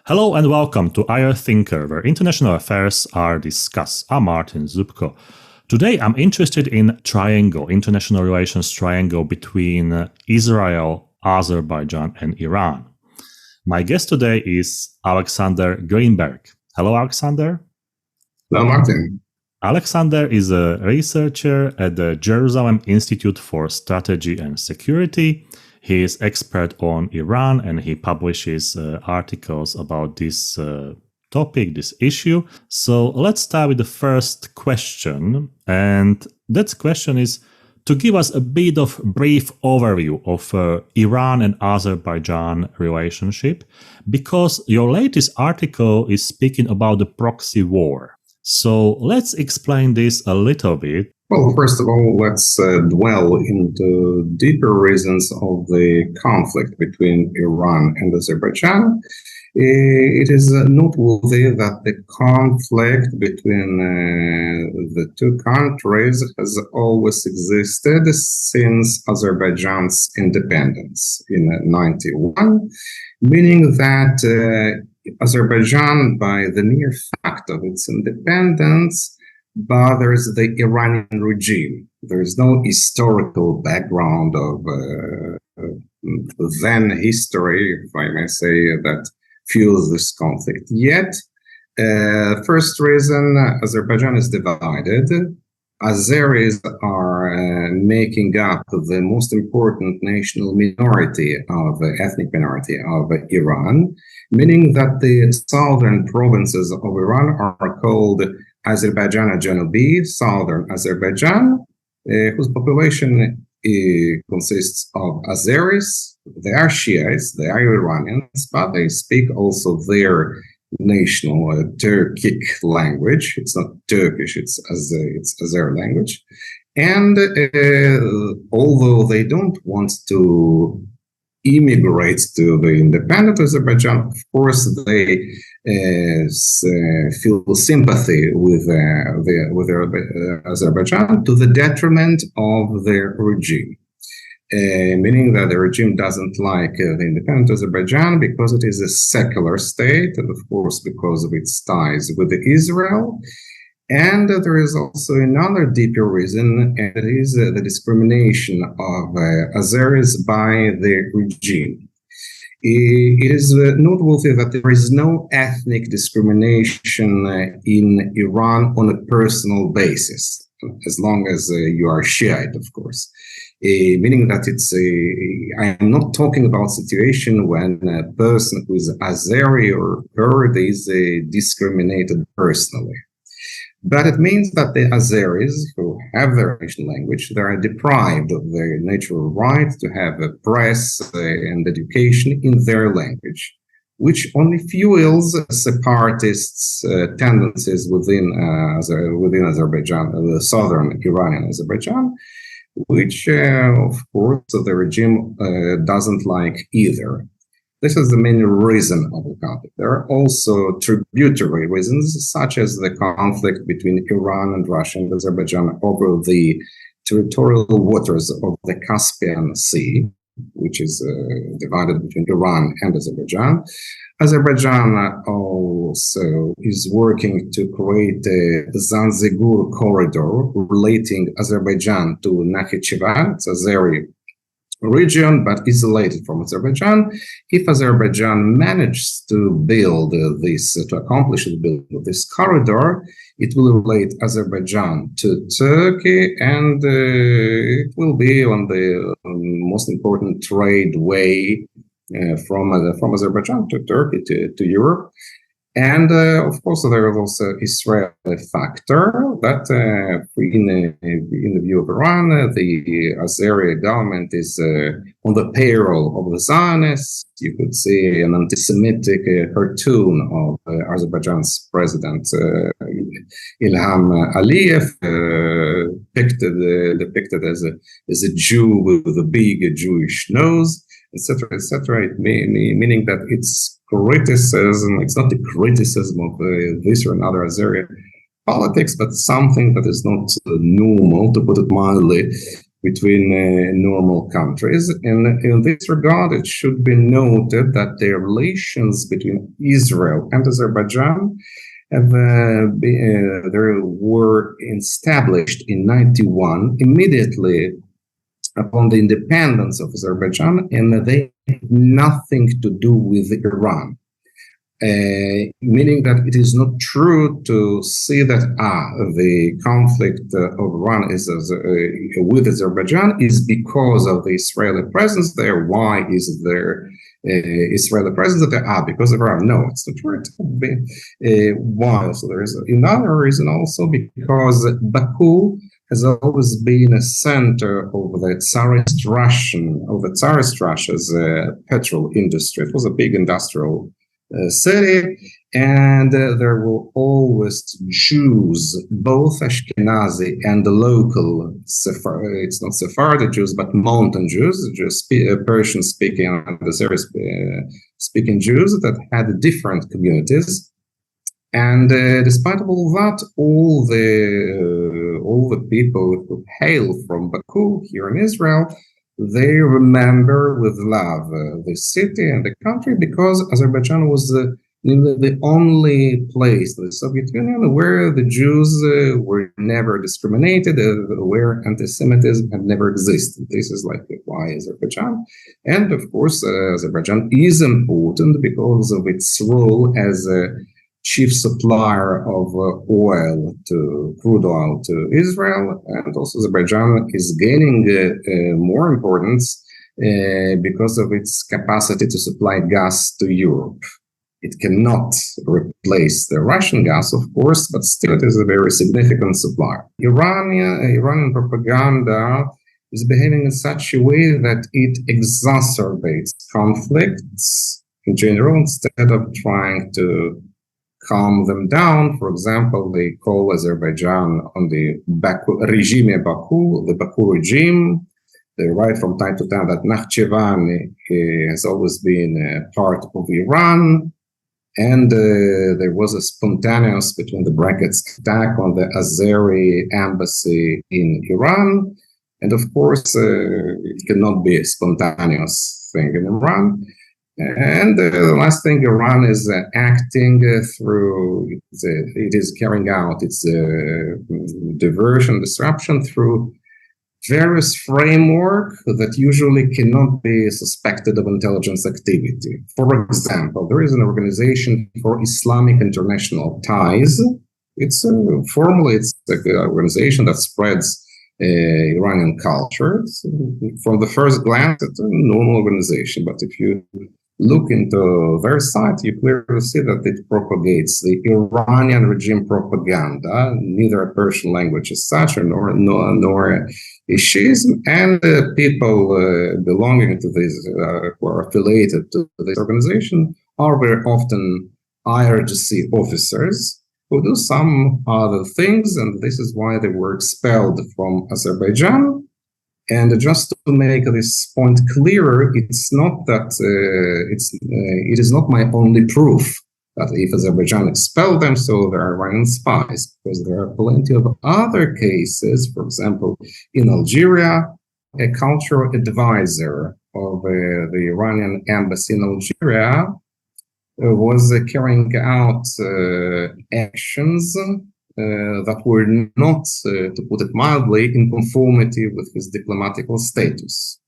Hello and welcome to IR Thinker, where international affairs are discussed. I'm Martin Zupko. Today I'm interested in international relations triangle between Israel, Azerbaijan and Iran. My guest today is Alexander Grinberg. Hello, Alexander. Hello, Martin. Alexander is a researcher at the Jerusalem Institute for Strategy and Security. He is expert on Iran and he publishes articles about this topic, this issue. So let's start with the first question. And that question is to give us a bit of brief overview of Iran and Azerbaijan relationship, because your latest article is speaking about the proxy war. So let's explain this a little bit. Well, first of all, let's dwell into deeper reasons of the conflict between Iran and Azerbaijan. It is noteworthy that the conflict between the two countries has always existed since Azerbaijan's independence in 1991, meaning that Azerbaijan, by the mere fact of its independence, bothers the Iranian regime. There is no historical background of then history, if I may say, that fuels this conflict. Yet, first reason, Azerbaijan is divided. Azeris are making up the most important national minority of ethnic minority of Iran, meaning that the southern provinces of Iran are called Azerbaijan Janubi, southern Azerbaijan, whose population consists of Azeris. They are Shiites, they are Iranians, but they speak also their national Turkic language. It's not Turkish, it's Azeri language. And although they don't want to immigrate to the independent Azerbaijan, of course, they feel sympathy with Azerbaijan to the detriment of their regime. Meaning that the regime doesn't like the independent Azerbaijan because it is a secular state, and of course because of its ties with Israel. And there is also another deeper reason, and it is the discrimination of Azeris by the regime. It is noteworthy that there is no ethnic discrimination in Iran on a personal basis, as long as you are Shiite, of course. Meaning that I am not talking about a situation when a person who is Azeri or Kurd is discriminated personally. But it means that the Azeris, who have their national language, they are deprived of their natural right to have a press and education in their language, which only fuels separatists' tendencies within Azerbaijan, the southern Iranian Azerbaijan, which, of course, the regime doesn't like either. This is the main reason of the conflict. There are also tributary reasons, such as the conflict between Iran and Russia and Azerbaijan over the territorial waters of the Caspian Sea, which is divided between Iran and Azerbaijan. Azerbaijan also is working to create the Zangezur Corridor relating Azerbaijan to Nakhchivan. It's Azeri region, but isolated from Azerbaijan. If Azerbaijan manages to accomplish the build of this corridor, it will relate Azerbaijan to Turkey, and it will be on the most important trade way from Azerbaijan to Turkey to Europe. And of course, there is also Israel factor that in the view of Iran, the Azeri government is on the payroll of the Zionists. You could see an anti-Semitic cartoon of Azerbaijan's president Ilham Aliyev depicted as a Jew with a big Jewish nose, etc., etc. Meaning that it's criticism. It's not the criticism of this or another Azeri politics, but something that is not normal, to put it mildly, between normal countries. And in this regard, it should be noted that the relations between Israel and Azerbaijan they were established in 91, immediately upon the independence of Azerbaijan, and they had nothing to do with Iran. Meaning that it is not true to see that the conflict of Iran is with Azerbaijan is because of the Israeli presence there. Why is there Israeli presence there? Because of Iran. No, it's not true. Why? So there is another reason also, because Baku has always been a center of the Tsarist Russia's petrol industry. It was a big industrial city, and there were always Jews, both Ashkenazi and the local it's not Sephardic Jews, but mountain Jews, Persian-speaking and Azeri-speaking Jews that had different communities. And despite all that, all the people who hail from Baku here in Israel, they remember with love the city and the country, because Azerbaijan was the only place in the Soviet Union where the Jews were never discriminated, where anti-Semitism had never existed. This is like why Azerbaijan. And of course, Azerbaijan is important because of its role as a chief supplier of crude oil to Israel, and also Azerbaijan is gaining more importance because of its capacity to supply gas to Europe. It cannot replace the Russian gas, of course, but still it is a very significant supplier. Iranian propaganda is behaving in such a way that it exacerbates conflicts in general instead of trying to calm them down. For example, they call Azerbaijan on the regime Baku, the Baku regime. They write from time to time that Nakhchivan has always been a part of Iran, and there was a spontaneous, between the brackets, attack on the Azeri embassy in Iran. And of course, it cannot be a spontaneous thing in Iran. And the last thing, Iran is acting through, it is carrying out its disruption through various framework that usually cannot be suspected of intelligence activity. For example, there is an organization for Islamic international ties. It's formally it's an organization that spreads Iranian culture. So from the first glance, it's a normal organization, but if you look into their site, you clearly see that it propagates the Iranian regime propaganda, neither a Persian language as such, nor a Shiism, and people belonging to this, who are affiliated to this organization, are very often IRGC officers who do some other things, and this is why they were expelled from Azerbaijan. And just to make this point clearer, it's not that it is not my only proof that if Azerbaijan expelled them, so there are Iranian spies, because there are plenty of other cases. For example, in Algeria, a cultural advisor of the Iranian embassy in Algeria was carrying out actions that were not, to put it mildly, in conformity with his diplomatical status.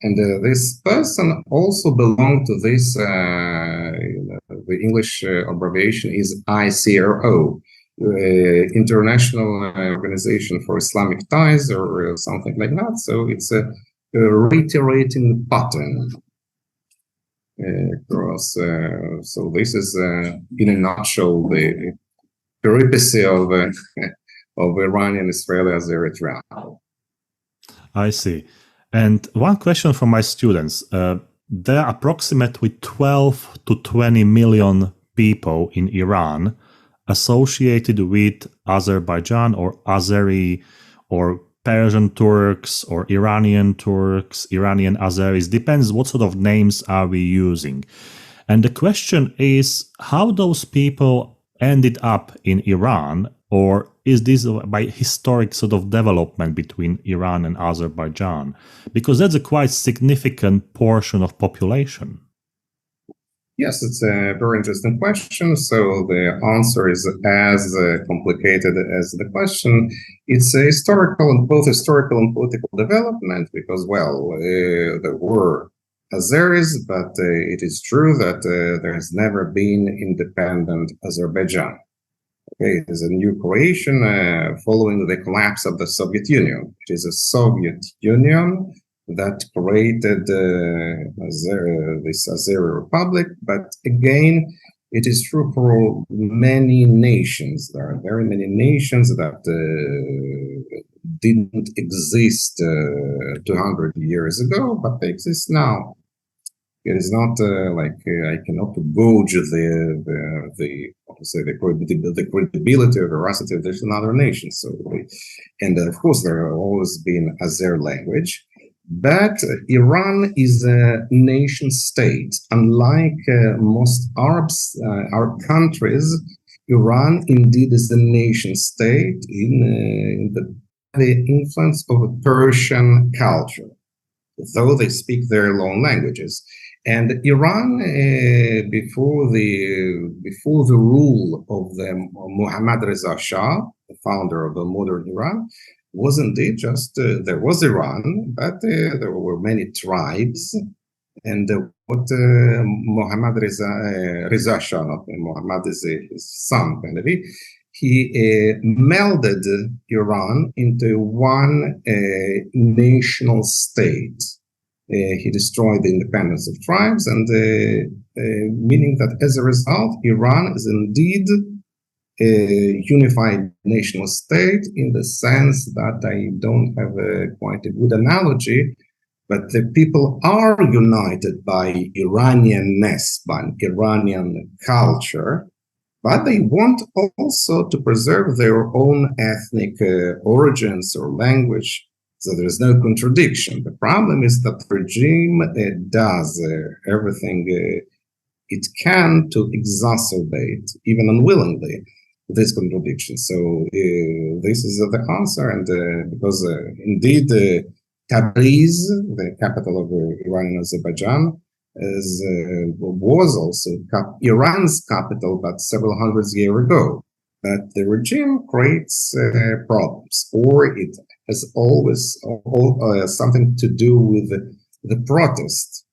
And this person also belonged to this, the English abbreviation is ICRO, International Organization for Islamic Ties, or something like that. So it's a reiterating pattern across. So this is, in a nutshell, the peripacy of Iranian Israel as Eritrea. I see. And one question from my students. There are approximately 12 to 20 million people in Iran associated with Azerbaijan or Azeri or Persian Turks or Iranian Turks, Iranian Azeris. Depends what sort of names are we using. And the question is how those people ended up in Iran, or is this by historic sort of development between Iran and Azerbaijan? Because that's a quite significant portion of population. Yes, it's a very interesting question. So the answer is as complicated as the question. It's a both historical and political development because, well, there were Azeris, but it is true that there has never been independent Azerbaijan. Okay, it is a new creation following the collapse of the Soviet Union. It is a Soviet Union that created this Azeri Republic, but again, it is true for many nations. There are very many nations that didn't exist 200 years ago, but they exist now. It is not I cannot gauge the credibility or veracity of this in other nations. So, and of course, there have always been Azeri language. But Iran is a nation state. Unlike most Arab countries, Iran indeed is a nation state in the influence of a Persian culture, though they speak their own languages. And Iran, before the rule of the Mohammad Reza Shah, the founder of the modern Iran, was indeed just there was Iran, but there were many tribes, and what Mohammad Reza Shah, not Mohammad is his son, Kennedy, he melded Iran into one national state. He destroyed the independence of tribes, and meaning that as a result, Iran is indeed a unified national state in the sense that I don't have quite a good analogy, but the people are united by Iranianness, by Iranian culture, but they want also to preserve their own ethnic origins or language. So there is no contradiction. The problem is that the regime does everything it can to exacerbate, even unwillingly, this contradiction. So this is the answer, and because indeed Tabriz, the capital of Iran and Azerbaijan, was also Iran's capital, but several hundred years ago. But the regime creates problems, or it has always something to do with the protest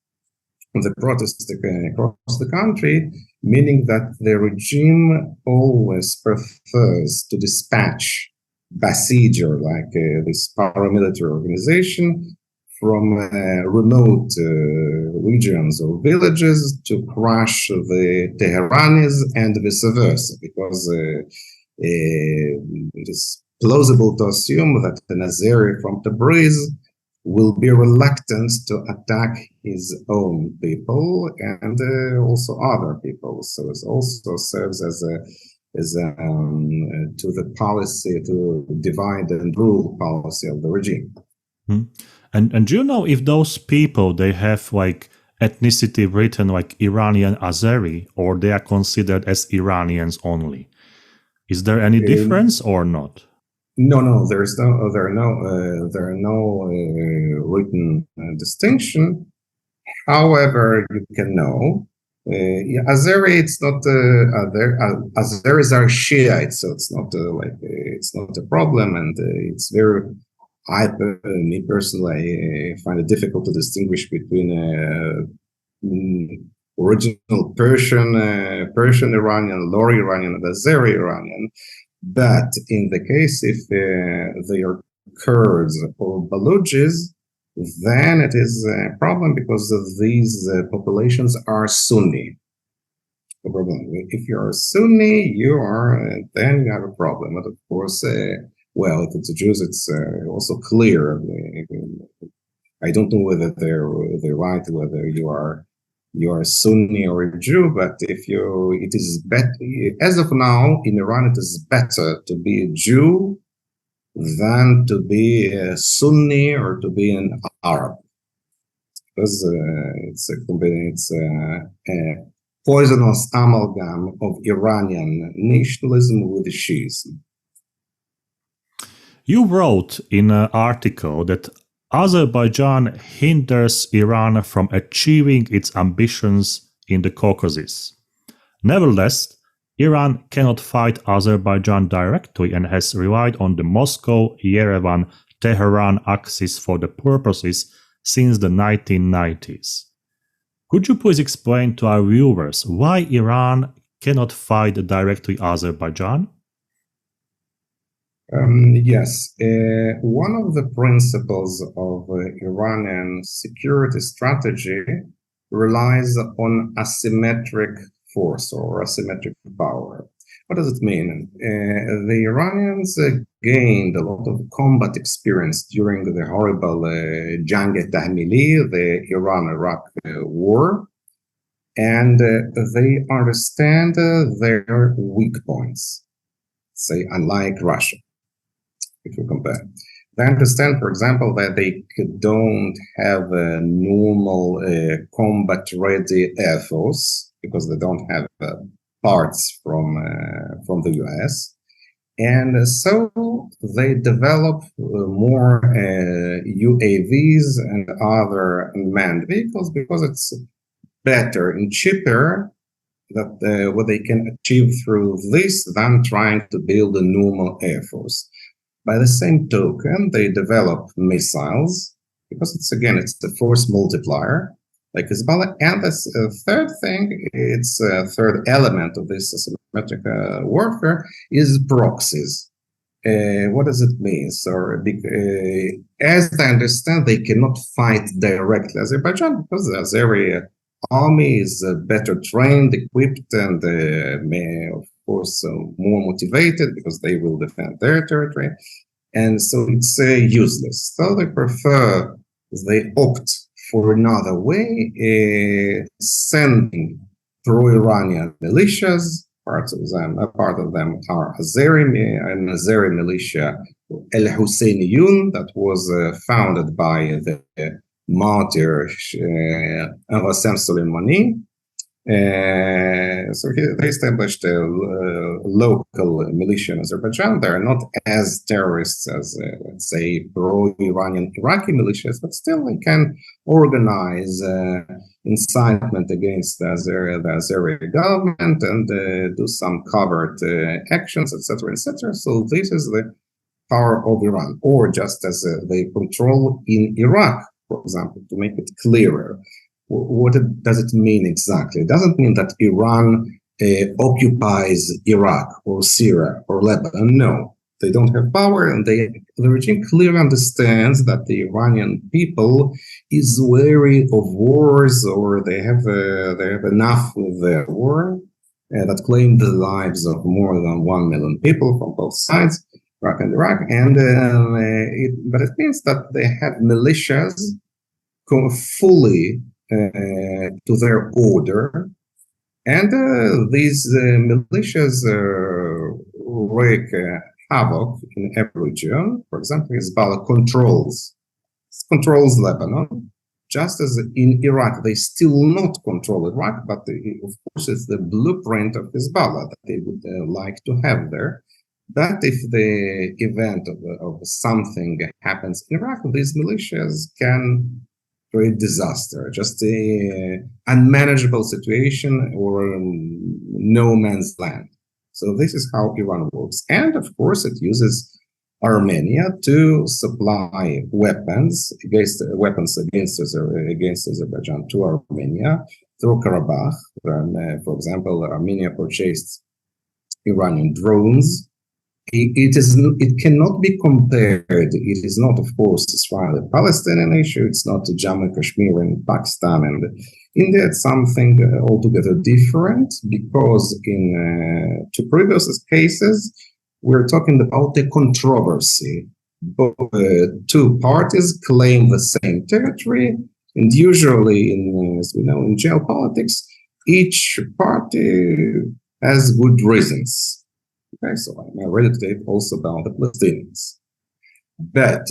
across the country, meaning that the regime always prefers to dispatch Basijir, like this paramilitary organization, from remote regions or villages to crush the Teheranis and vice versa, because it is plausible to assume that an Azeri from Tabriz will be reluctant to attack his own people and also other people. So it also serves as to the policy, to divide and rule policy of the regime. Hmm. And do you know if those people, they have like ethnicity written like Iranian Azeri, or they are considered as Iranians only? Is there any difference or not? No, there are no written distinction. However, you can know Azeri. It's not Azeris are Shiites, so it's not it's not a problem, and it's very. Me personally, I find it difficult to distinguish between original Persian Iranian, Lower Iranian, and Azeri Iranian. But in the case if they are Kurds or Baluchis, then it is a problem because of these populations are Sunni. If you are Sunni, then you have a problem. But of course, well, if it's the Jews, it's also clear. I don't know whether they're right, whether you are Sunni or a Jew, but it is better, as of now, in Iran, it is better to be a Jew than to be a Sunni or to be an Arab. Because it's a poisonous amalgam of Iranian nationalism with Shiism. You wrote in an article that Azerbaijan hinders Iran from achieving its ambitions in the Caucasus. Nevertheless, Iran cannot fight Azerbaijan directly and has relied on the Moscow-Yerevan-Tehran axis for the purposes since the 1990s. Could you please explain to our viewers why Iran cannot fight directly Azerbaijan? Yes, one of the principles of Iranian security strategy relies on asymmetric force or asymmetric power. What does it mean? The Iranians gained a lot of combat experience during the horrible Jang-e-Tahmili, the Iran-Iraq war, and they understand their weak points, say, unlike Russia. If you compare, they understand, for example, that they don't have a normal combat-ready air force because they don't have parts from the US, and so they develop more UAVs and other manned vehicles because it's better and cheaper that what they can achieve through this than trying to build a normal air force. By the same token, they develop missiles because it's the force multiplier, like Hezbollah. And the third thing, it's a third element of this asymmetric warfare is proxies. What does it mean? So, as I understand, they cannot fight directly Azerbaijan because the Azeri army is better trained, equipped, and of course more motivated because they will defend their territory, and so it's useless. So they opt for another way, sending pro-Iranian militias. Part of them are Azeri militia, El Huseyniyyun, that was founded by the martyr Qasem Soleimani. So they established a local militia in Azerbaijan. They are not as terrorists as, let's say, pro-Iranian Iraqi militias, but still they can organize incitement against the Azeri government and do some covert actions, etc., etc. So this is the power of Iran, or just as they control in Iraq, for example, to make it clearer. What does it mean exactly? It doesn't mean that Iran occupies Iraq or Syria or Lebanon. No, they don't have power, and the regime clearly understands that the Iranian people is wary of wars, or they have enough with the war that claimed the lives of more than 1 million people from both sides, Iraq and Iraq. And but it means that they have militias fully to their order, and these militias wreak havoc in every region. For example, Hezbollah controls Lebanon, just as in Iraq they still not control Iraq, but of course it's the blueprint of Hezbollah that they would like to have there. But if the event of something happens in Iraq, these militias can create disaster, just a unmanageable situation or no man's land. So this is how Iran works. And of course, it uses Armenia to supply weapons against Azerbaijan to Armenia through Karabakh. For example, Armenia purchased Iranian drones. It cannot be compared. It is not, of course, Israeli-Palestinian issue. It's not Jammu and Kashmir in Pakistan and India. It's something altogether different, because in two previous cases, we're talking about a controversy. Both two parties claim the same territory, and usually, as we know, in geopolitics, each party has good reasons. Okay, so I'm ready to talk also about the Palestinians. But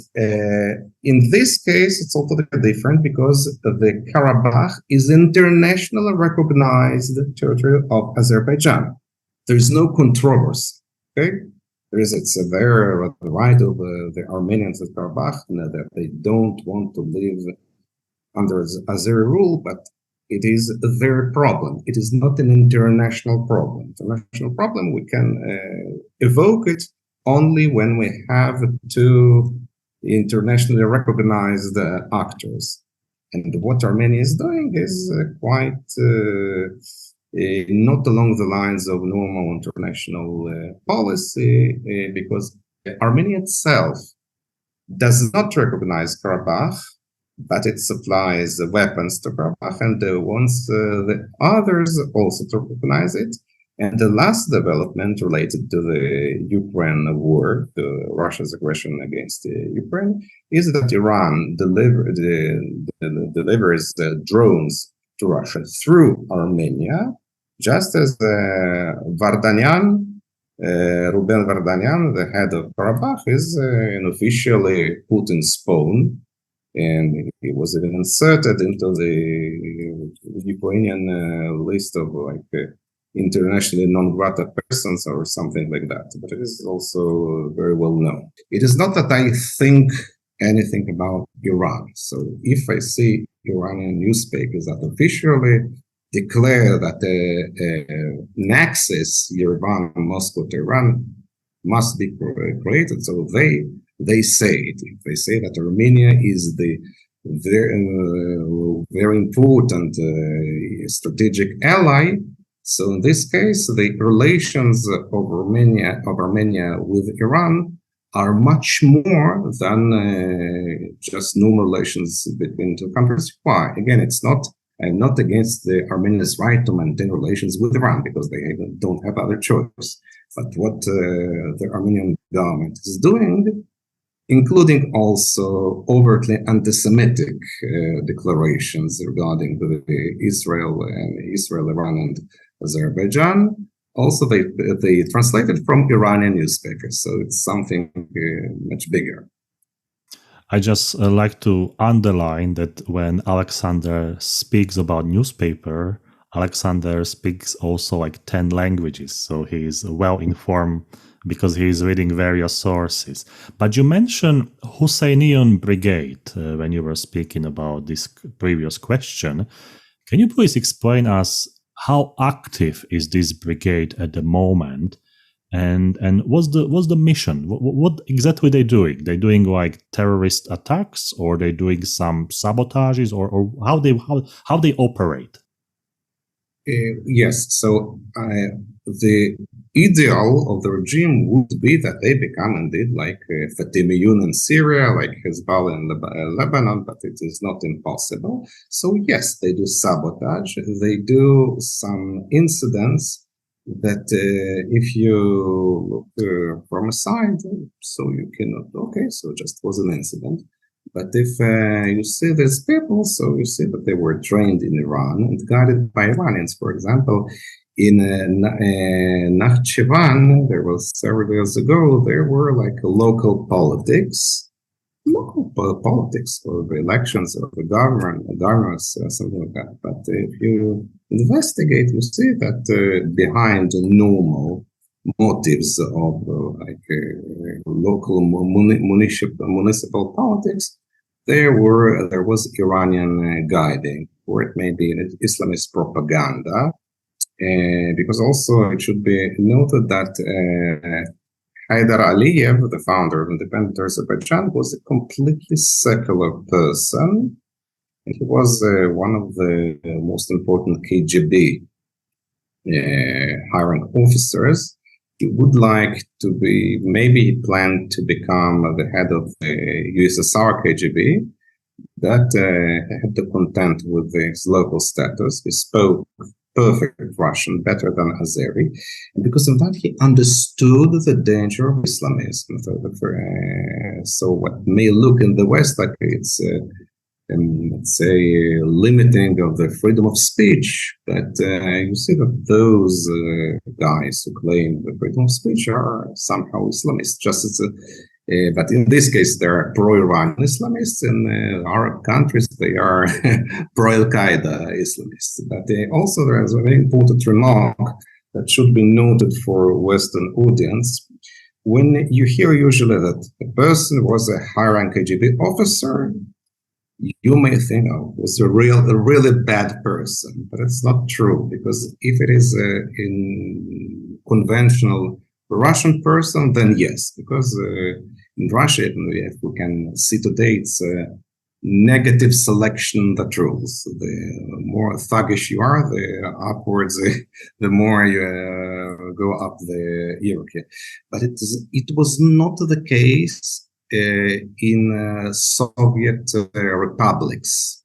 in this case, it's altogether different, because the Karabakh is internationally recognized territory of Azerbaijan. There is no controversy. Okay, it's their right of the Armenians at Karabakh that they don't want to live under Azeri rule, but it is their problem. It is not an international problem. International problem, we can evoke it only when we have two internationally recognized actors. And what Armenia is doing is quite not along the lines of normal international policy, because Armenia itself does not recognize Karabakh, but it supplies weapons to Karabakh and wants the others also to recognize it. And the last development related to the Ukraine war, to Russia's aggression against Ukraine, is that Iran delivers drones to Russia through Armenia, just as Vardanyan, Ruben Vardanyan, the head of Karabakh, is officially Putin's pawn. And he was even inserted into the Ukrainian list of internationally non-grata persons or something like that. But it is also very well known. It is not that I think anything about Iran. So if I see Iranian newspapers that officially declare that an axis, Yerevan, Moscow, Tehran, must be created, so they say it. If they say that Armenia is the very important strategic ally, so in this case, the relations of Armenia with Iran are much more than just normal relations between two countries. Why? Again, I'm not against the Armenians' right to maintain relations with Iran because they don't have other choice. But what the Armenian government is doing, including also overtly anti-Semitic declarations regarding the Israel, Iran and Azerbaijan. Also, they translated from Iranian newspapers, so it's something much bigger. I just like to underline that when Alexander speaks about newspaper, Alexander speaks also like 10 languages, so he is well informed because he is reading various sources. But you mentioned Huseyniyyun Brigade when you were speaking about this previous question. Can you please explain us how active is this brigade at the moment? And what's the mission? What exactly they doing? They doing like terrorist attacks, or they doing some sabotages, or how they operate? Yes. So the ideal of the regime would be that they become indeed like Fatimiyun in Syria, like Hezbollah in Lebanon, but it is not impossible. So yes, they do sabotage. They do some incidents that if you look from a side, so you cannot, okay, so just was an incident. But if you see these people, so you see that they were trained in Iran and guided by Iranians. For example, in Nakhchivan, there was several years ago, there were like local politics for the elections of the governors, something like that. But if you investigate, you see that behind the normal motives of local municipal politics, there was Iranian guiding, or it may be Islamist propaganda, because also it should be noted that Haidar Aliyev, the founder of independent Azerbaijan, was a completely secular person. He was one of the most important KGB hiring officers. He would like to be, maybe he planned to become the head of the USSR KGB, that had to contend with his local status. He spoke perfect Russian, better than Azeri. And because of that, he understood the danger of Islamism. So what may look in the West like it's let's say, limiting of the freedom of speech, but you see that those guys who claim the freedom of speech are somehow Islamists. Just as but in this case, they're pro-Iran Islamists. In Arab countries, they are pro-Al-Qaeda Islamists. But also, there is a very important remark that should be noted for Western audience. when you hear usually that a person was a high-rank KGB officer, you may think, oh, was a really bad person, but it's not true, because if it is in conventional Russian person, then yes, because in Russia, if we can see today, it's a negative selection that rules. The more thuggish you are, the upwards, the more you go up the hierarchy. But it was not the case in Soviet republics,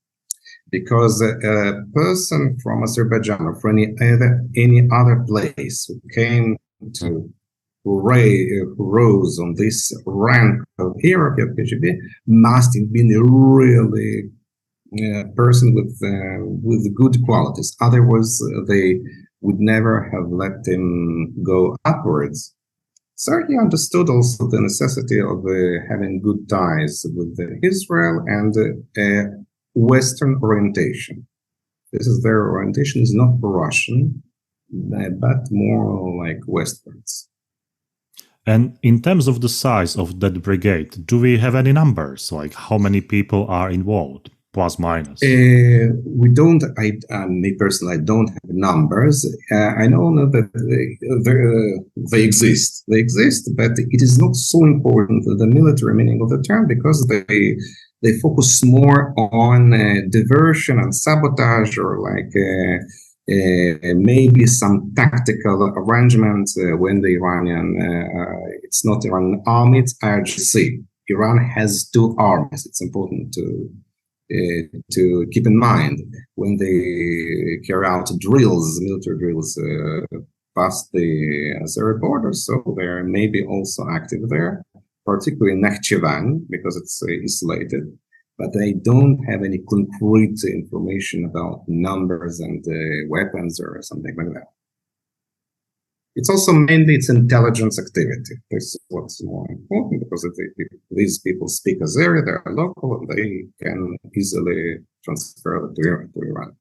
because a person from Azerbaijan or from any other place who came to who rose on this rank of hierarchy of KGB must have been a really person with good qualities. Otherwise, they would never have let him go upwards. So he understood also the necessity of having good ties with Israel and Western orientation. This is their orientation is not Russian, but more like Westerns. And in terms of the size of that brigade, do we have any numbers? Like how many people are involved, plus minus? We don't. Me personally, I don't have numbers. I know that they exist. They exist, but it is not so important the military meaning of the term, because they focus more on diversion and sabotage, or like maybe some tactical arrangements when the Iranian, it's not Iranian army, it's IRGC. Iran has two armies. It's important to keep in mind when they carry out drills, military drills, past the Azeri border. So they're maybe also active there, particularly in Nakhchivan, because it's isolated. But they don't have any concrete information about numbers and weapons or something like that. It's also mainly its intelligence activity. This is what's more important, because if these people speak Azeri, they're local, and they can easily transfer to Iran.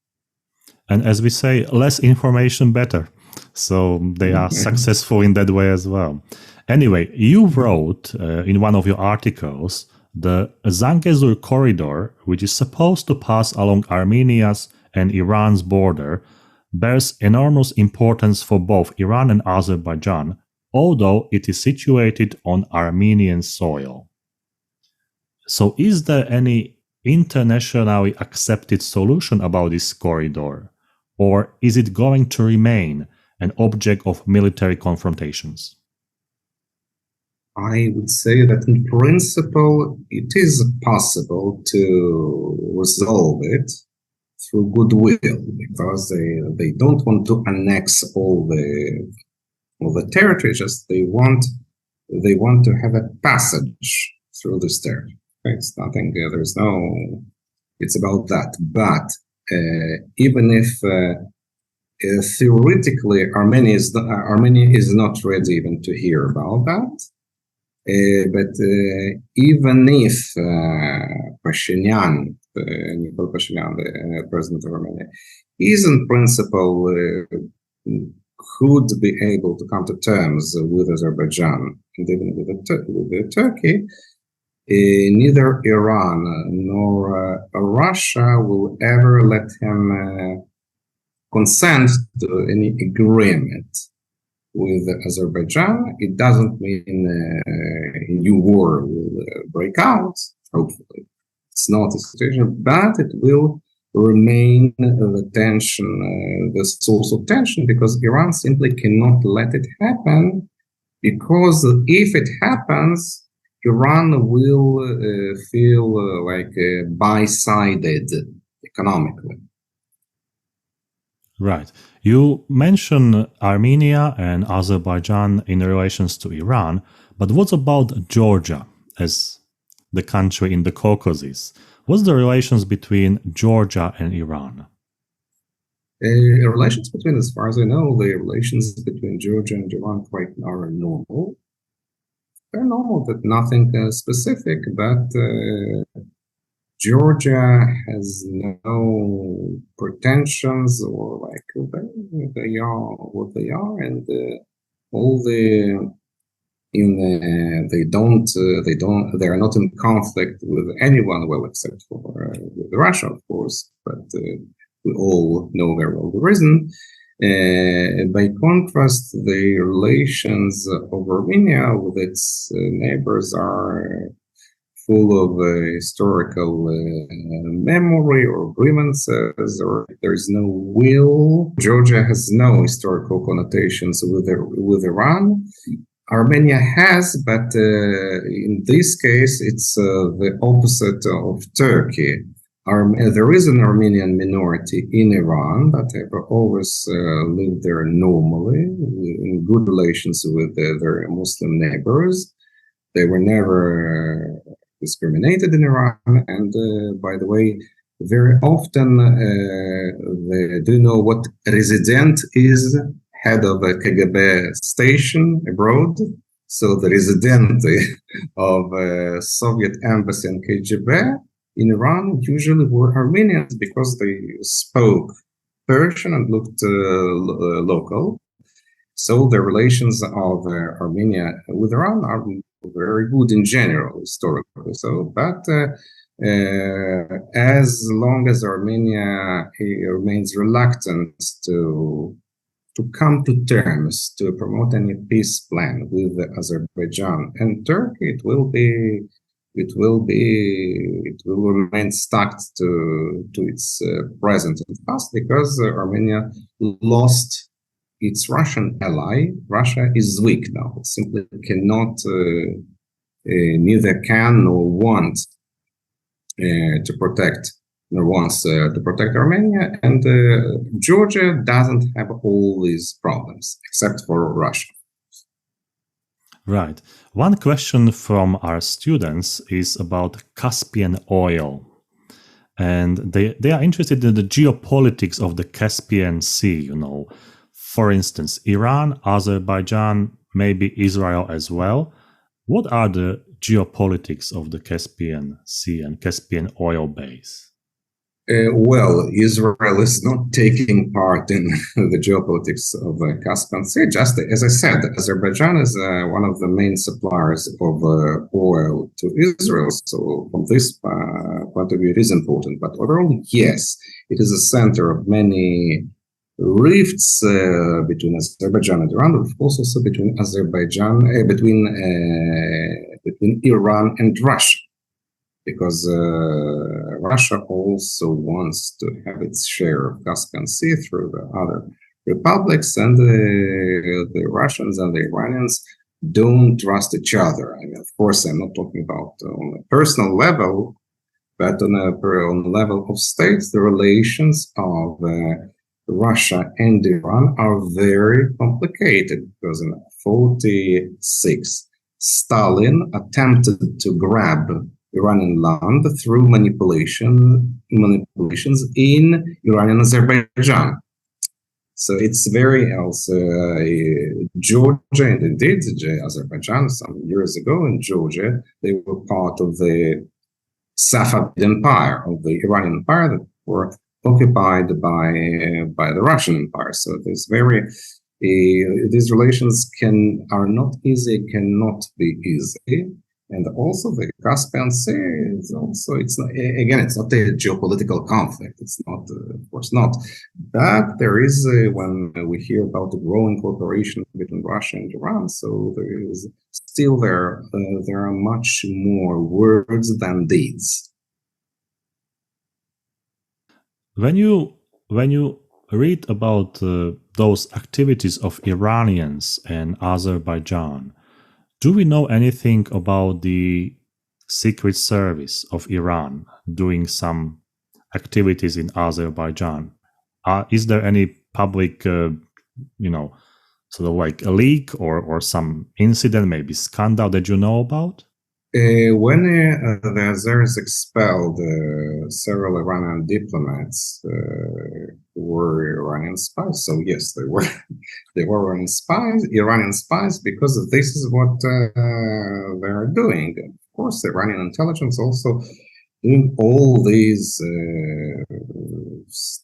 And as we say, less information, better. So they are successful in that way as well. Anyway, you wrote in one of your articles, the Zangezur Corridor, which is supposed to pass along Armenia's and Iran's border, bears enormous importance for both Iran and Azerbaijan, although it is situated on Armenian soil. So is there any internationally accepted solution about this corridor, or is it going to remain an object of military confrontations? I would say that in principle, it is possible to resolve it through goodwill, because they don't want to annex all the territory. Just they want to have a passage through this territory. It's nothing. There's no. It's about that. But even if theoretically Armenia is not ready even to hear about that. But even if Pashinyan, Nikol Pashinyan, the president of Armenia, is in principle could be able to come to terms with Azerbaijan and even with Turkey, neither Iran nor Russia will ever let him consent to any agreement with Azerbaijan. It doesn't mean a new war will break out, hopefully. It's not a situation, but it will remain the tension, the source of tension, because Iran simply cannot let it happen, because if it happens, Iran will feel like by-sided economically. Right. You mentioned Armenia and Azerbaijan in relations to Iran, but what about Georgia as the country in the Caucasus? What's the relations between Georgia and Iran? Relations between, as far as I know, the relations between Georgia and Iran are normal. They're normal, but nothing specific, but Georgia has no pretensions, or like they are what they are, and all the They are not in conflict with anyone, well, except for with Russia, of course, but we all know very well the reason. By contrast, the relations of Armenia with its neighbors are full of historical memory or grievances, or there is no will. Georgia has no historical connotations with Iran. Armenia has, but in this case, it's the opposite of Turkey. There is an Armenian minority in Iran that have always lived there normally, in good relations with their Muslim neighbors. They were never discriminated in Iran, and by the way, very often do you know what resident is? Head of a KGB station abroad. So the resident of Soviet embassy and KGB in Iran usually were Armenians because they spoke Persian and looked local. So the relations of Armenia with Iran are very good in general, historically. So, but as long as Armenia remains reluctant to come to terms to promote any peace plan with Azerbaijan and Turkey, it will remain stuck to its present and past, because Armenia lost its Russian ally. Russia is weak now. It simply cannot, neither can nor want to protect, nor wants to protect Armenia. And Georgia doesn't have all these problems, except for Russia. Right. One question from our students is about Caspian oil. And they are interested in the geopolitics of the Caspian Sea, you know. For instance, Iran, Azerbaijan, maybe Israel as well. What are the geopolitics of the Caspian Sea and Caspian oil base? Well, Israel is not taking part in the geopolitics of the Caspian Sea. Just as I said, Azerbaijan is one of the main suppliers of oil to Israel. So from this point of view, it is important. But overall, yes, it is a center of many rifts between Azerbaijan and Iran, but also between between Iran and Russia, because Russia also wants to have its share of Caspian Sea through the other republics, and the Russians and the Iranians don't trust each other. I mean, of course, I'm not talking about on a personal level, but on the level of states, the relations of Russia and Iran are very complicated, because in 1946, Stalin attempted to grab Iranian land through manipulations in Iranian Azerbaijan. So it's very else. Georgia, and indeed Azerbaijan, some years ago in Georgia, they were part of the Safavid Empire, of the Iranian Empire, that were occupied by the Russian Empire. So there's these relations are not easy, cannot be easy. And also the Caspian Sea is also, it's not a geopolitical conflict. It's not, of course not. But there is, when we hear about the growing cooperation between Russia and Iran, so there are much more words than deeds. When you read about those activities of Iranians and Azerbaijan, do we know anything about the secret service of Iran doing some activities in Azerbaijan? Is there any public, sort of like a leak or some incident, maybe scandal that you know about? When the Azeris expelled several Iranian diplomats who were Iranian spies, so yes, they were Iranian spies, because this is what they are doing. Of course, the Iranian intelligence also doing all these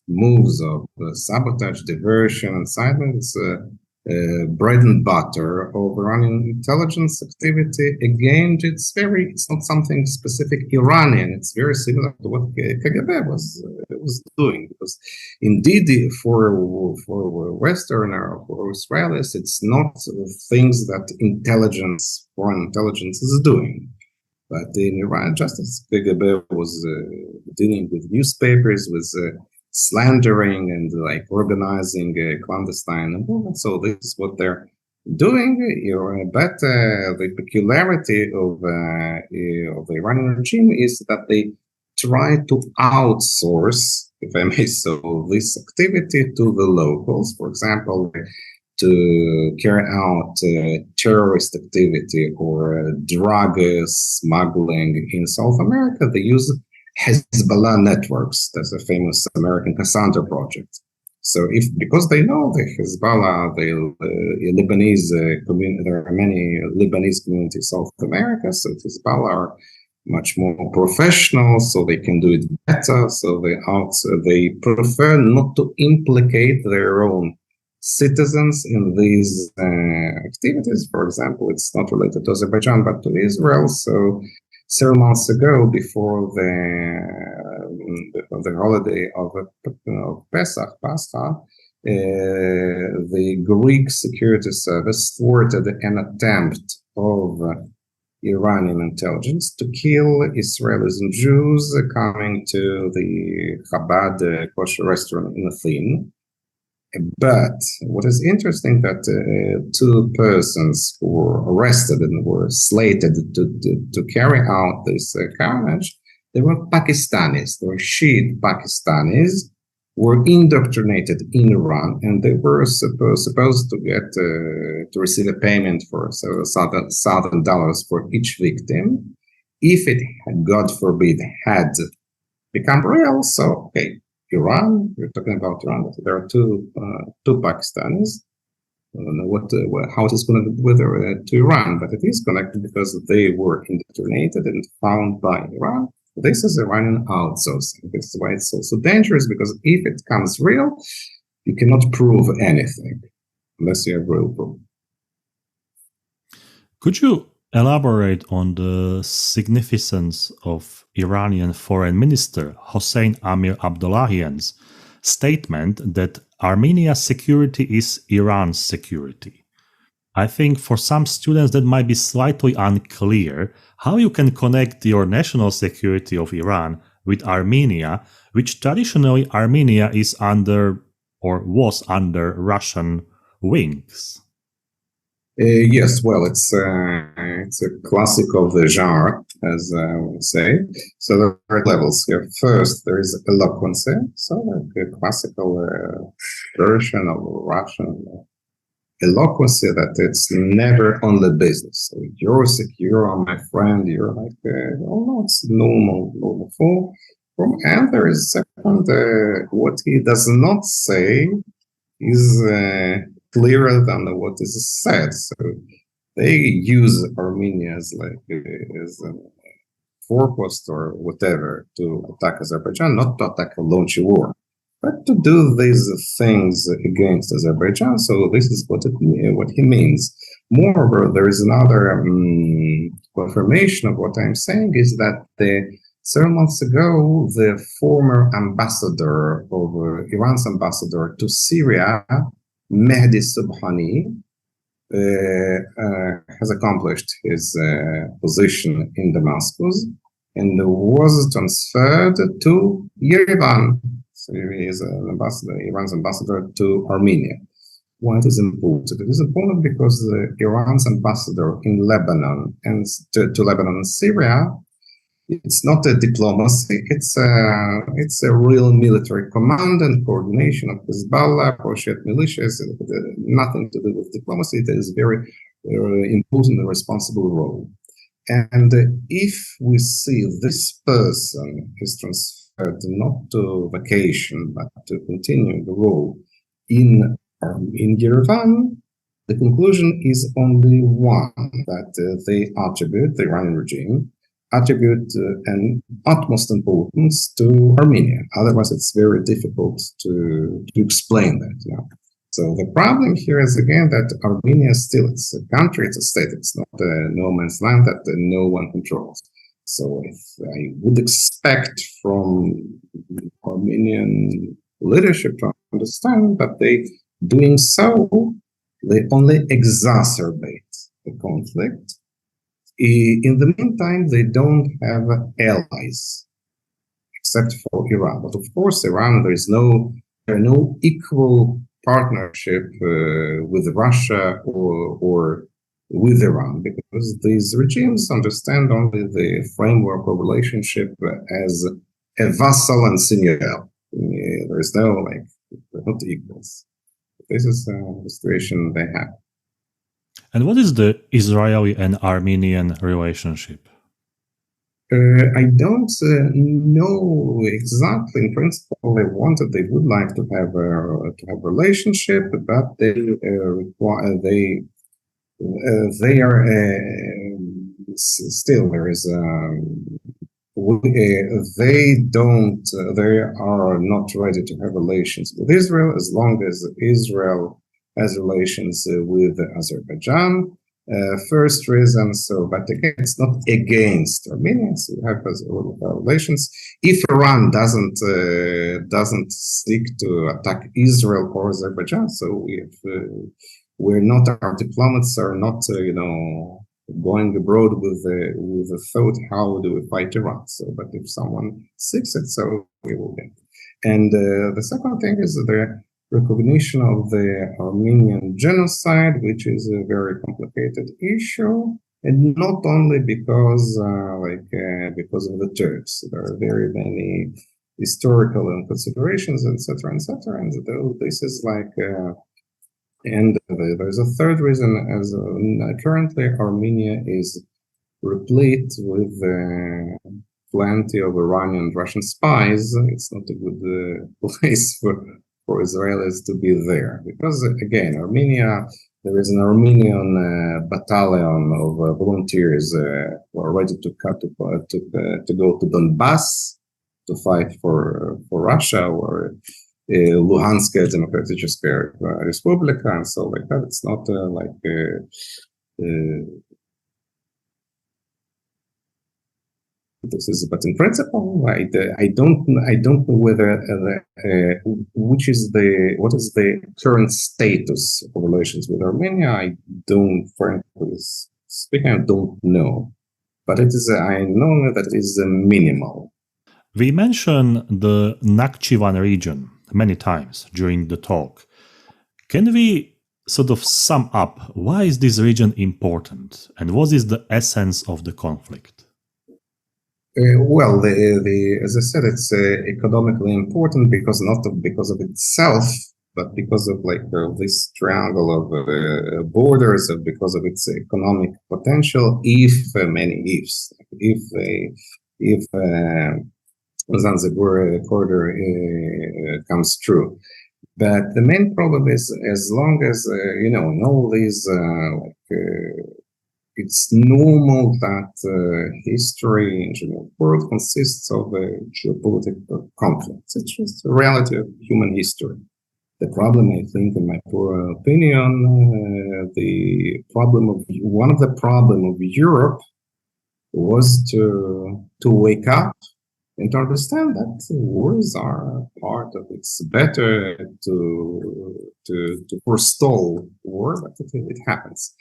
moves of sabotage, diversion, incitements. bread and butter of Iranian intelligence activity. Again, it's not something specific Iranian. It's very similar to what KGB was doing. Because indeed, for Western or for Israelis, it's not things that foreign intelligence is doing. But in Iran, just as KGB was dealing with newspapers, with slandering and like organizing clandestine movement. So this is what they're doing. But the peculiarity of the Iranian regime is that they try to outsource, if I may so, this activity to the locals. For example, to carry out terrorist activity or drug smuggling in South America, they use Hezbollah networks. That's a famous American Cassandra project. So because they know the Hezbollah, the Lebanese community, there are many Lebanese communities in South America, so Hezbollah are much more professional, so they can do it better. So they prefer not to implicate their own citizens in these activities. For example, it's not related to Azerbaijan but to Israel. So several months ago, before the holiday of Pesach, Pascha, the Greek security service thwarted an attempt of Iranian intelligence to kill Israelis and Jews coming to the Chabad kosher restaurant in Athens. But what is interesting that two persons who were arrested and were slated to carry out this carnage, they were Pakistanis. They were Shiite Pakistanis, were indoctrinated in Iran, and they were supposed to get to receive a payment for $1,000 for each victim. If it, God forbid, had become real, so okay. Iran, we're talking about Iran, but there are two Pakistanis. I don't know how it is connected with to Iran, but it is connected because they were indoctrinated and found by Iran. This is Iranian outsourcing. This is why it's also dangerous, because if it comes real, you cannot prove anything unless you have real proof. Could you elaborate on the significance of Iranian Foreign Minister Hossein Amir Abdollahian's statement that Armenia's security is Iran's security? I think for some students that might be slightly unclear how you can connect your national security of Iran with Armenia, which traditionally Armenia is under or was under Russian wings. Yes, well, it's a classic of the genre, as I would say. So there are levels here. First, there is eloquency, so like a classical version of Russian eloquency, that it's never only business. So you're secure, my friend. You're like, oh no, it's normal form. And there is second, what he does not say is clearer than what is said. So they use Armenia as a forepost or whatever to attack Azerbaijan, not to attack a launch a war, but to do these things against Azerbaijan. So this is what he means. Moreover, there is another confirmation of what I'm saying, is that several months ago, the former ambassador of Iran's ambassador to Syria, Mehdi Subhani, has accomplished his position in Damascus and was transferred to Yerevan. So he is an ambassador, Iran's ambassador to Armenia. Why it is important? It is important because Iran's ambassador in Lebanon and to Lebanon and Syria, it's not a diplomacy, it's a real military command and coordination of Hezbollah, Shiite militias, nothing to do with diplomacy. It is very important and responsible role. And if we see this person is transferred not to vacation, but to continue the role in Yerevan, the conclusion is only one, that they attribute, the Iranian regime, attribute an utmost importance to Armenia. Otherwise, it's very difficult to explain that. So the problem here is again that Armenia still, it's a country, it's a state, it's not a no man's land that no one controls. So if I would expect from Armenian leadership to understand that they doing so, they only exacerbate the conflict. In the meantime, they don't have allies except for Iran. But of course, Iran, there are no equal partnership with Russia or with Iran, because these regimes understand only the framework of relationship as a vassal and seigneurial. There is no, like, they're not equals. This is the situation they have. And what is the Israeli and Armenian relationship? I don't know exactly. In principle, they would like to have a relationship, but they require they are still there is they don't they are not ready to have relations with Israel as long as Israel has relations with Azerbaijan. First reason, but again, it's not against Armenia. So we have relations. If Iran doesn't seek to attack Israel or Azerbaijan, so we're not, our diplomats are not going abroad with the thought, how do we fight Iran? So, but if someone seeks it, so we will get. And the second thing is the recognition of the Armenian genocide, which is a very complicated issue, and not only because because of the Turks. There are very many historical considerations, etc., etc. And this is like, and there's a third reason, as currently Armenia is replete with plenty of Iranian and Russian spies. It's not a good place for Israelis to be there, because again, Armenia, there is an Armenian battalion of volunteers who are ready to go to Donbass to fight for Russia, or Luhansk Democratic Respublica, and so like that. It's not this is, but in principle, I don't know whether what is the current status of relations with Armenia. I don't, frankly speaking, I don't know, but it is. I know that it is minimal. We mentioned the Nakhchivan region many times during the talk. Can we sort of sum up why is this region important, and what is the essence of the conflict? Well, as I said, it's economically important because not because of itself, but because of this triangle of borders, because of its economic potential. If many ifs, if Zangezur Corridor comes true, but the main problem is, as long as all these it's normal that history in general world consists of geopolitical conflicts. It's just a reality of human history. The problem, I think, in my poor opinion, one of the problem of Europe was to wake up and to understand that wars are part of it. It's better to forestall war, but it happens.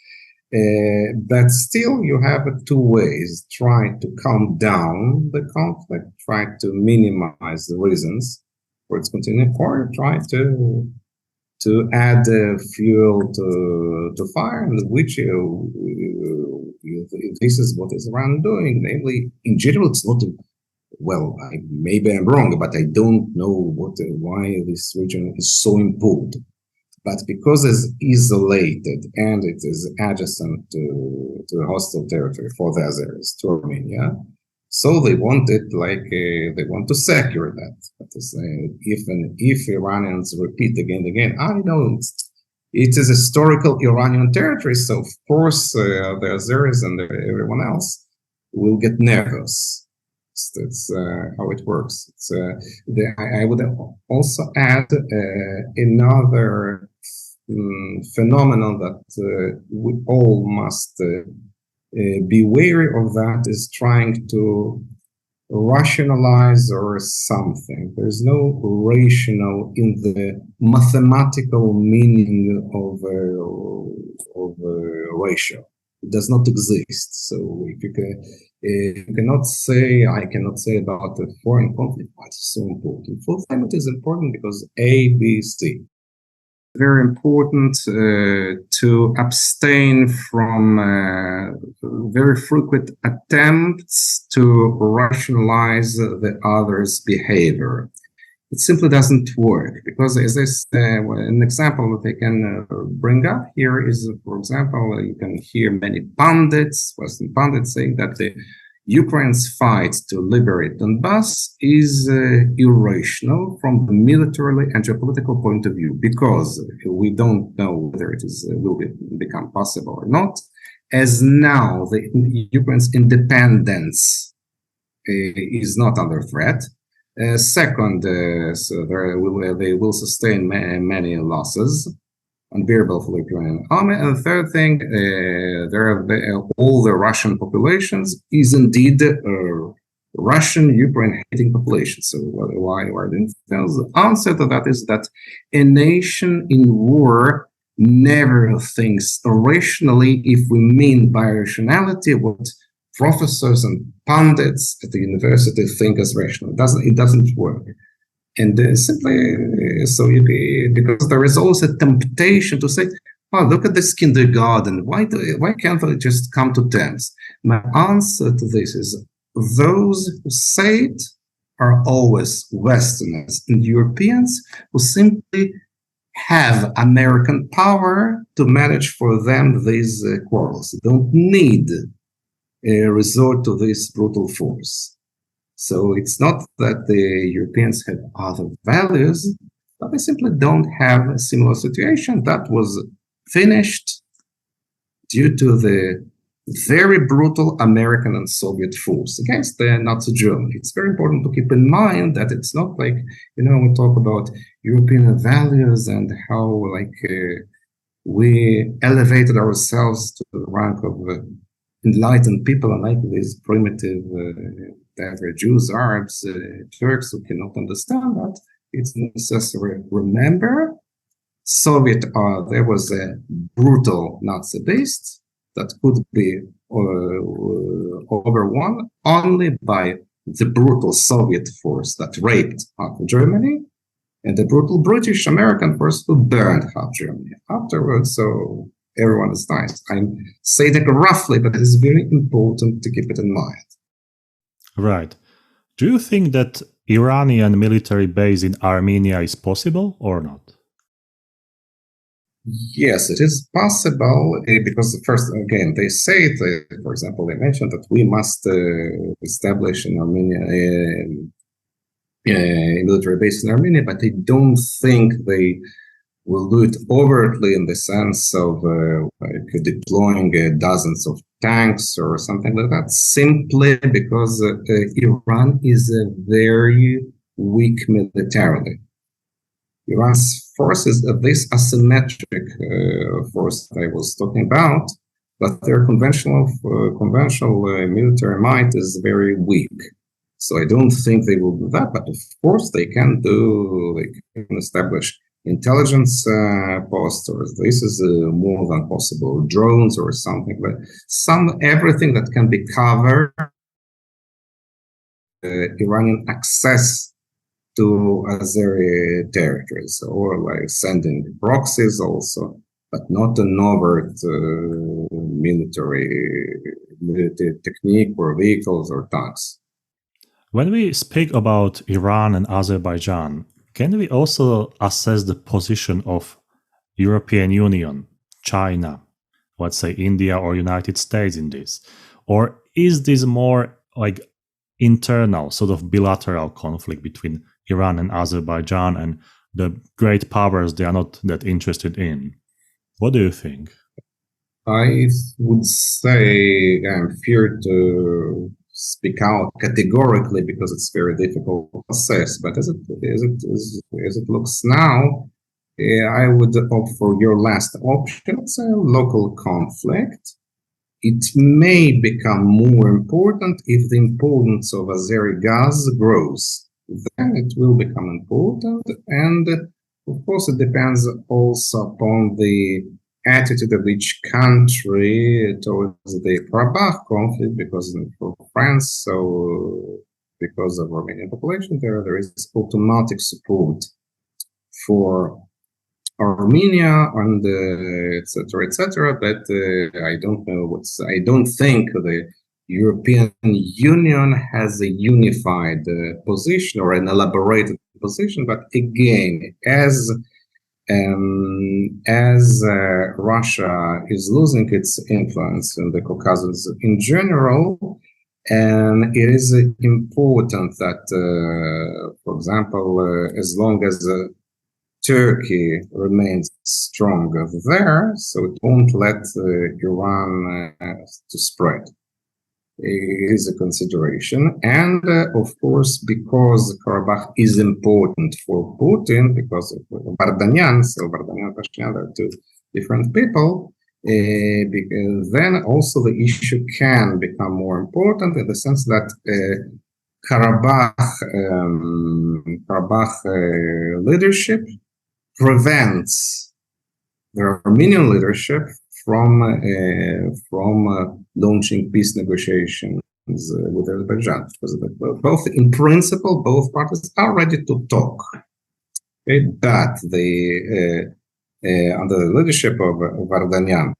But still, you have two ways: try to calm down the conflict, try to minimize the reasons for its continuing, or try to add fuel to fire, and which this is what is Iran doing. Namely, in general, it's not. Well, maybe I'm wrong, but I don't know why this region is so important. But because it's isolated and it is adjacent to hostile territory for the Azeris, to Armenia, so they want it they want to secure that. But if Iranians repeat again and again, I know it is historical Iranian territory, so of course the Azeris and everyone else will get nervous. That's how it works. I would also add another phenomenon that we all must be wary of, that is trying to rationalize or something. There's no rational in the mathematical meaning of ratio. It does not exist. So if you cannot say, I cannot say about the foreign conflict, why it's so important. Fulfillment is important because A, B, C. Very important to abstain from very frequent attempts to rationalize the other's behavior. It simply doesn't work because, as I say, an example that I can bring up here is, for example, you can hear many pundits, Western pundits, saying that the Ukraine's fight to liberate Donbass is irrational from the military and geopolitical point of view because we don't know whether it will become possible or not. As now, Ukraine's independence is not under threat. Second, so they will sustain many losses, unbearable for the Ukrainian army. And the third thing, all the Russian populations is indeed Russian Ukraine hating population. So why didn't the answer to that is that a nation in war never thinks rationally, if we mean by rationality what professors and pundits at the university think as rational. It doesn't work. And simply, because there is always a temptation to say, oh, look at this kindergarten. Why can't they just come to terms? My answer to this is those who say it are always Westerners and Europeans who simply have American power to manage for them these quarrels. They don't need resort to this brutal force. So it's not that the Europeans have other values, but they simply don't have a similar situation that was finished due to the very brutal American and Soviet force against the Nazi Germany. It's very important to keep in mind that it's not like, we talk about European values and how we elevated ourselves to the rank of enlightened people, unlike these primitive Jews, Arabs, Turks who cannot understand that. It's necessary. Remember, there was a brutal Nazi beast that could be overwon only by the brutal Soviet force that raped half of Germany and the brutal British American force who burned half Germany afterwards. So everyone is nice. I'm saying it roughly, but it is very important to keep it in mind. Right. Do you think that Iranian military base in Armenia is possible or not? Yes, it is possible because first, again, they say it, for example, they mentioned that we must establish in Armenia a military base in Armenia, but they don't think they will do it overtly in the sense of deploying dozens of tanks or something like that, simply because Iran is very weak militarily. Iran's forces, this asymmetric force that I was talking about, but their conventional military might is very weak. So I don't think they will do that, but of course they can establish intelligence posts, or this is more than possible, drones or something, but everything that can be covered, Iranian access to Azeri territories, or sending proxies also, but not an overt military technique or vehicles or tanks. When we speak about Iran and Azerbaijan, can we also assess the position of European Union, China, let's say India or United States in this? Or is this more like internal, sort of bilateral conflict between Iran and Azerbaijan, and the great powers they are not that interested in? What do you think? I would say I'm fear to speak out categorically because it's very difficult to assess. But as it looks now, I would opt for your last option. It's a local conflict. It may become more important if the importance of Azeri gas grows. Then it will become important. And of course, it depends also upon the attitude of each country towards the Karabakh conflict, because for France, so because of Armenian population there is automatic support for Armenia and etc. But I don't know I don't think the European Union has a unified position or an elaborated position. But again, as Russia is losing its influence in the Caucasus in general, and it is important that, for example, as long as Turkey remains strong there, so it won't let Iran to spread. It is a consideration. And of course, because Karabakh is important for Putin, because of Vardanyan, so Vardanyan and Pashinyan are two different people, then also the issue can become more important in the sense that Karabakh leadership prevents the Armenian leadership from launching peace negotiations with Azerbaijan, because both in principle both parties are ready to talk. Okay? But under the leadership of Vardanyan,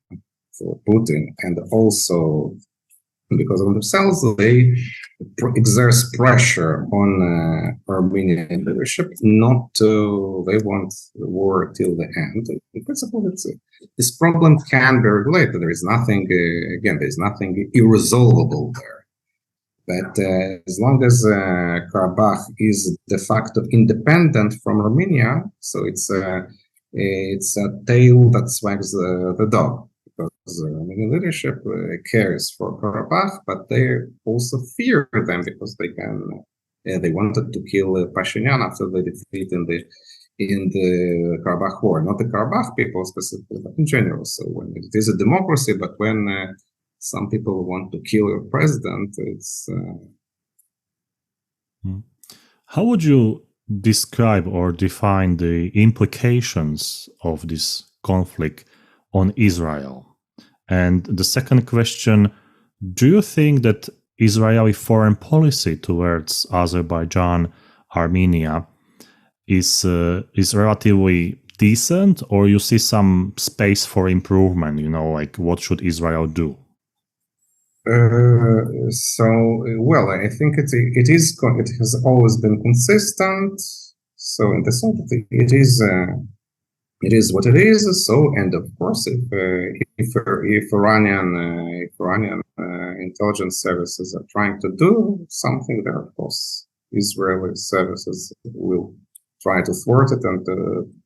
for Putin, and also because of themselves, they exert pressure on Armenian leadership not to. They want the war till the end. In principle, this problem can be regulated. There is nothing. Again, there is nothing irresolvable there. But as long as Karabakh is de facto independent from Armenia, so it's a tail that wags the dog. Because Armenian leadership cares for Karabakh, but they also fear them because they wanted to kill Pashinyan after the defeat in the Karabakh war. Not the Karabakh people specifically, but in general. So when it is a democracy, but when some people want to kill your president, it's. How would you describe or define the implications of this conflict on Israel? And the second question, do you think that Israeli foreign policy towards Azerbaijan, Armenia is relatively decent, or you see some space for improvement? Like what should Israel do? I think it has always been consistent. So in the sense that it is what it is. So, and of course, if Iranian intelligence services are trying to do something there, of course, Israeli services will try to thwart it, and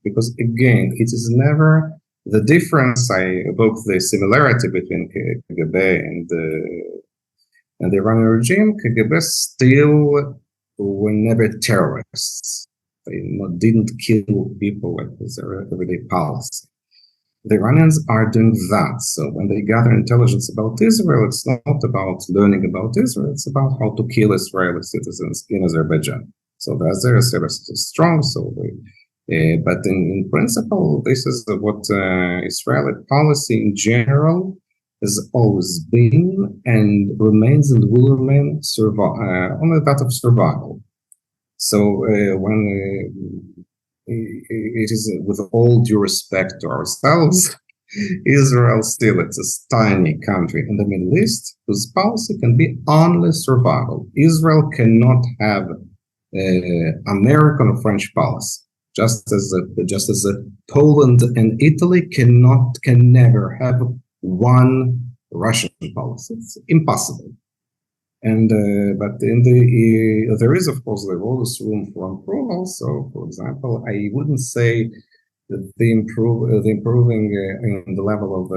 because again, it is never the difference. I evoke the similarity between KGB and the Iranian regime. KGB still were never terrorists. They didn't kill people like this everyday policy. The Iranians are doing that. So when they gather intelligence about Israel, it's not about learning about Israel. It's about how to kill Israeli citizens in Azerbaijan. So the Azeri service is strong. But in principle, this is what Israeli policy in general has always been and remains and will remain on that of survival. So when it is, with all due respect to ourselves, Israel still, it's a tiny country in the Middle East whose policy can be only survival. Israel cannot have American or French policy, just as Poland and Italy can never have one Russian policy. It's impossible. And but there is, of course, there is room for improvement. So, for example, I wouldn't say that the improving in the level of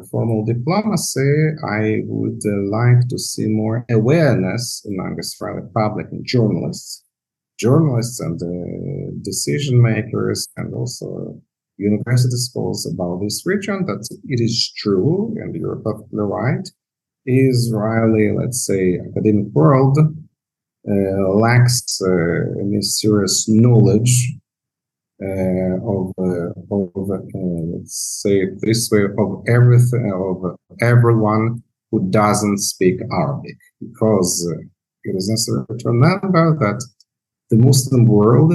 formal diplomacy. I would like to see more awareness among Israeli public and journalists and decision makers, and also university schools about this region, that it is true, and you're perfectly right. Israeli, let's say, academic world lacks any serious knowledge let's say it this way, of everything, of everyone who doesn't speak Arabic, because it is necessary to remember that the Muslim world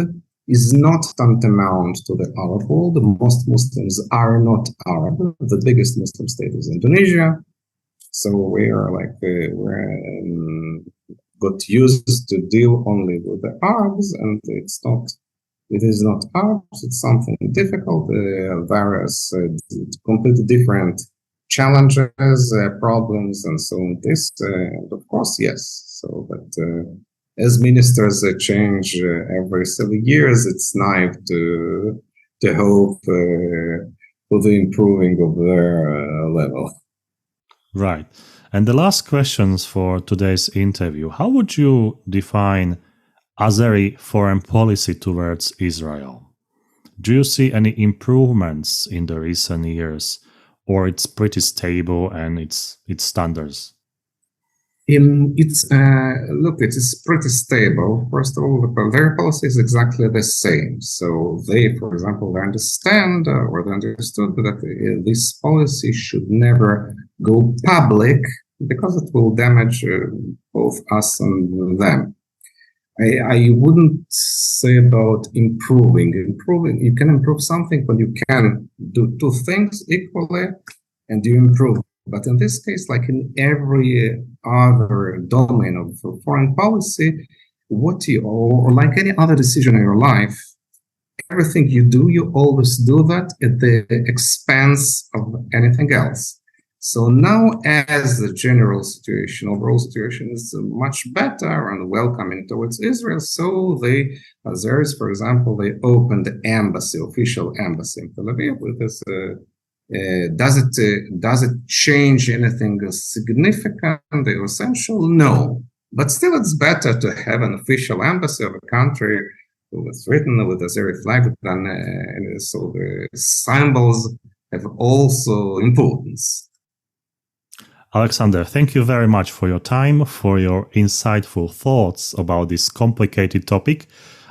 is not tantamount to the Arab world. Most Muslims are not Arab. The biggest Muslim state is Indonesia. So we are got used to deal only with the Arabs, and it is not Arabs, it's something difficult, various completely different challenges, problems, and so on. This, and of course, yes. So that as ministers change every 7 years, it's naive to hope for the improving of their level. Right. And the last questions for today's interview. How would you define Azeri foreign policy towards Israel? Do you see any improvements in the recent years, or it's pretty stable and its standards? It is pretty stable. First of all, their policy is exactly the same. So they, for example, understand or they understood that this policy should never go public because it will damage both us and them. I wouldn't say about improving. You can improve something when you can do two things equally and you improve. But in this case, like in every other domain of foreign policy, or like any other decision in your life, everything you do, you always do that at the expense of anything else. So now, as the overall situation is much better and welcoming towards Israel, so the Azeris, for example, they opened the official embassy in Tel Aviv with this. Does it change anything significant or essential? No, but still, it's better to have an official embassy of a country with written with Azeri flag than so the symbols have also importance. Alexander, thank you very much for your time, for your insightful thoughts about this complicated topic.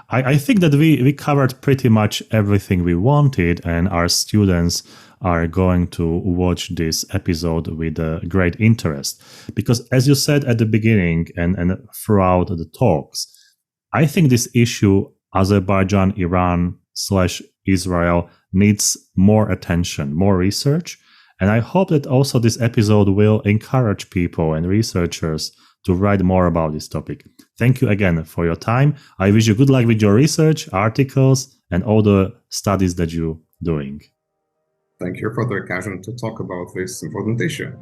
I think that we covered pretty much everything we wanted, and our students are going to watch this episode with great interest. Because as you said at the beginning and throughout the talks, I think this issue, Azerbaijan, Iran/Israel, needs more attention, more research. And I hope that also this episode will encourage people and researchers to write more about this topic. Thank you again for your time. I wish you good luck with your research, articles, and all the studies that you're doing. Thank you for the occasion to talk about this important issue.